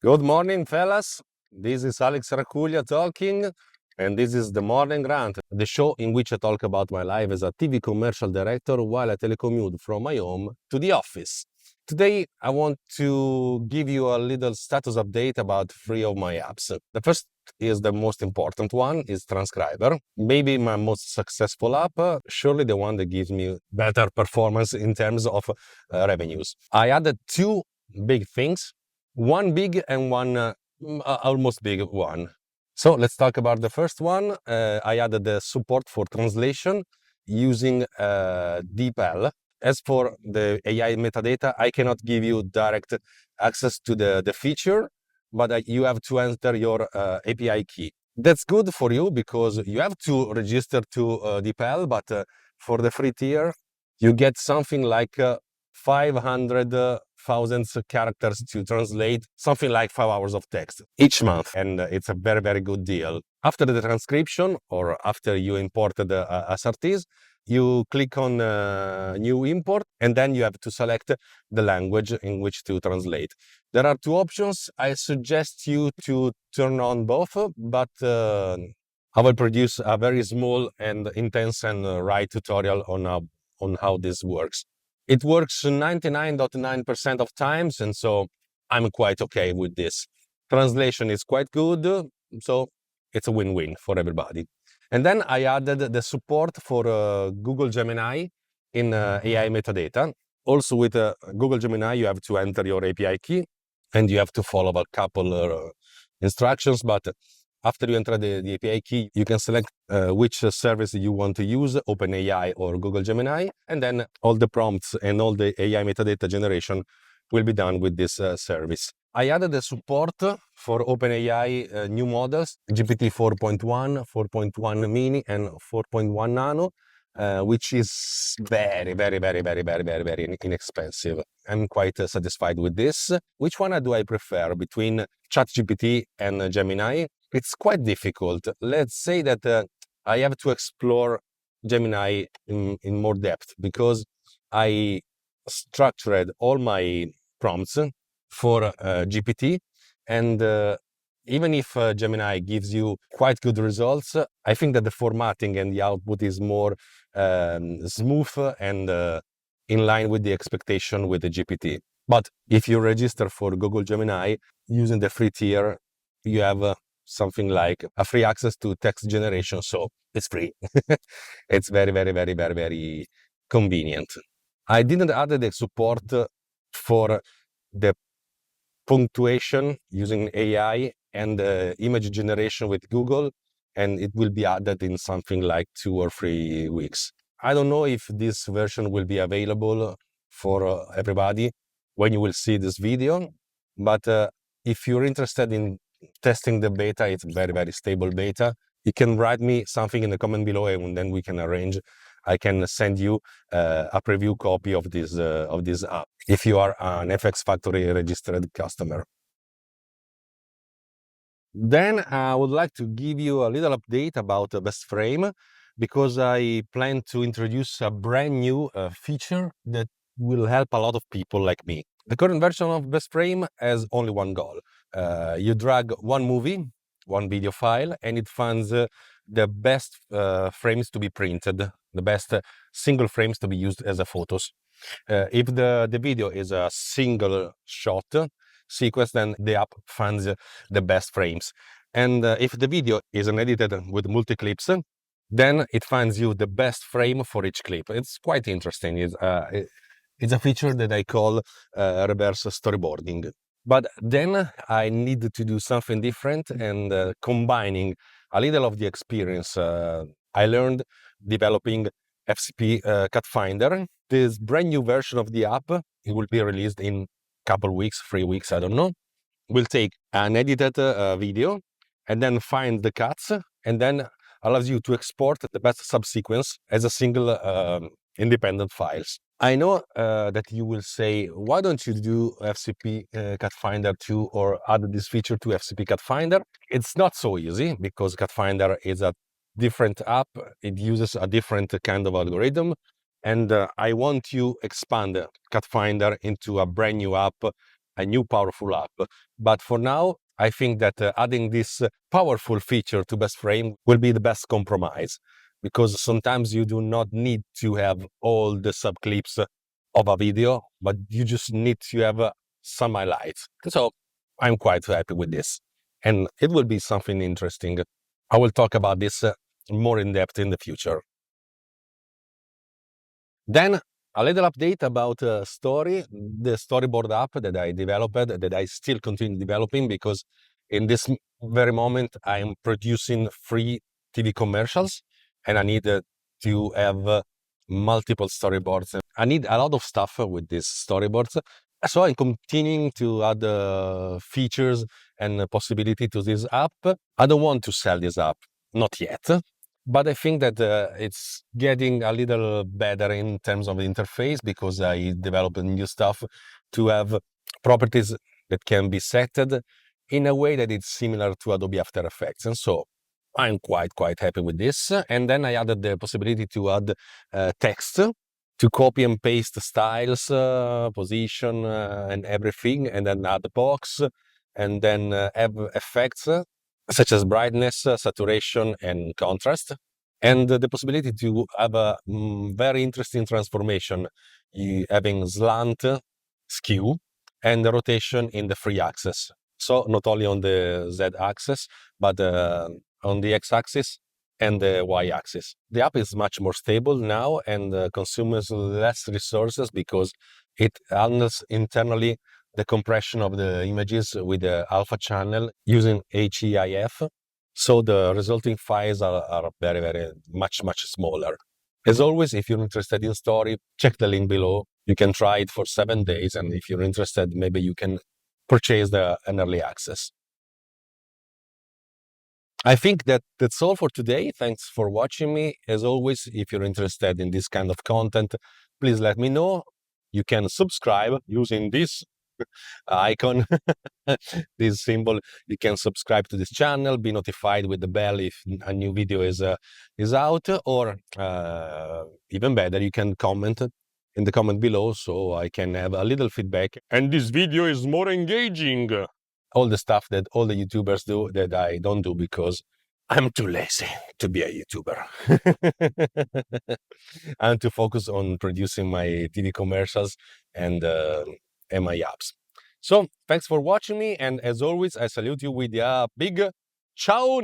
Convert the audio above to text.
Good morning, fellas. This is Alex Raculia talking, and this is the Morning Rant, the show in which I talk about my life as a TV commercial director while I telecommute from my home to the office. Today, I want to give you a little status update about three of my apps. The first is the most important one, is Transcriber. Maybe my most successful app, surely the one that gives me better performance in terms of revenues. I added two big things, one big and one almost big one. So let's talk about the first one. I added the support for translation using DeepL. As for the AI metadata, I cannot give you direct access to the feature, but you have to enter your API key. That's good for you because you have to register to DeepL, but for the free tier, you get something like 500,000 characters to translate, something like 5 hours of text each month. And it's a very, very good deal. After the transcription or after you imported the SRTs, you click on new import, and then you have to select the language in which to translate. There are two options. I suggest you to turn on both, but I will produce a very small and intense and right tutorial on how this works. It works 99.9% of times, and so I'm quite okay with this. Translation is quite good, so it's a win-win for everybody. And then I added the support for Google Gemini in AI metadata. Also with Google Gemini, you have to enter your API key and you have to follow a couple instructions, but after you enter the API key, you can select which service you want to use, OpenAI or Google Gemini, and then all the prompts and all the AI metadata generation will be done with this service. I added the support for OpenAI new models, GPT 4.1, 4.1 mini, and 4.1 nano, which is very, very, very, very, very, very, very inexpensive. I'm quite satisfied with this. Which one do I prefer between ChatGPT and Gemini? It's quite difficult. Let's say that I have to explore Gemini in more depth because I structured all my prompts for GPT, and even if Gemini gives you quite good results, I think that the formatting and the output is more smooth and in line with the expectation with the GPT. But if you register for Google Gemini using the free tier, you have something like a free access to text generation, so it's free. It's very, very, very, very, very convenient. I didn't add the support for the punctuation using AI and image generation with Google, and it will be added in something like 2 or 3 weeks. I don't know if this version will be available for everybody when you will see this video, but if you're interested in testing the beta, it's very, very stable beta. You can write me something in the comment below, and then we can arrange. I can send you a preview copy of this app if you are an FX Factory registered customer. Then I would like to give you a little update about Best Frame because I plan to introduce a brand new feature that will help a lot of people like me. The current version of Best Frame has only one goal. You drag one movie, one video file, and it finds the best frames to be printed, the best single frames to be used as a photos. If the video is a single shot sequence, then the app finds the best frames. And if the video is edited with multi-clips, then it finds you the best frame for each clip. It's quite interesting. It's a feature that I call reverse storyboarding. But then I need to do something different and combining a little of the experience I learned developing FCP Cut Finder. This brand new version of the app, it will be released in a couple weeks, 3 weeks, I don't know, will take an edited video and then find the cuts and then allows you to export the best subsequence as a single independent files. I know that you will say, why don't you do FCP Cut Finder too, or add this feature to FCP Cut Finder? It's not so easy because Cut Finder is a different app. It uses a different kind of algorithm. And I want to expand Cut Finder into a brand new app a new powerful app. But for now, I think that adding this powerful feature to Best Frame will be the best compromise, because sometimes you do not need to have all the sub clips of a video, but you just need to have some highlights. So I'm quite happy with this, and it will be something interesting. I will talk about this more in depth in the future. Then a little update about Story, the storyboard app that I developed, that I still continue developing, because in this very moment I'm producing free TV commercials, and I need to have multiple storyboards. I need a lot of stuff with these storyboards. So I'm continuing to add features and possibility to this app. I don't want to sell this app, not yet. But I think that it's getting a little better in terms of interface, because I developed new stuff to have properties that can be setted in a way that it's similar to Adobe After Effects. And so I'm quite happy with this. And then I added the possibility to add text, to copy and paste styles, position, and everything, and then add the box, and then have effects such as brightness, saturation, and contrast, and the possibility to have a very interesting transformation, having slant, skew, and rotation in the free axis. So not only on the Z axis, but on the X axis and the Y axis. The app is much more stable now and consumes less resources, because it handles internally the compression of the images with the alpha channel using HEIF. So the resulting files are very much smaller. As always, if you're interested in Story, check the link below. You can try it for 7 days, and if you're interested, maybe you can purchase an early access. I think that's all for today. Thanks for watching me. As always, if you're interested in this kind of content, please let me know. You can subscribe using this icon, this symbol. You can subscribe to this channel, be notified with the bell if a new video is out, or even better, you can comment in the comment below, so I can have a little feedback. And this video is more engaging. All the stuff that all the YouTubers do that I don't do, because I'm too lazy to be a YouTuber. I'm too focused on producing my TV commercials and my apps. So thanks for watching me, and as always, I salute you with a big ciao.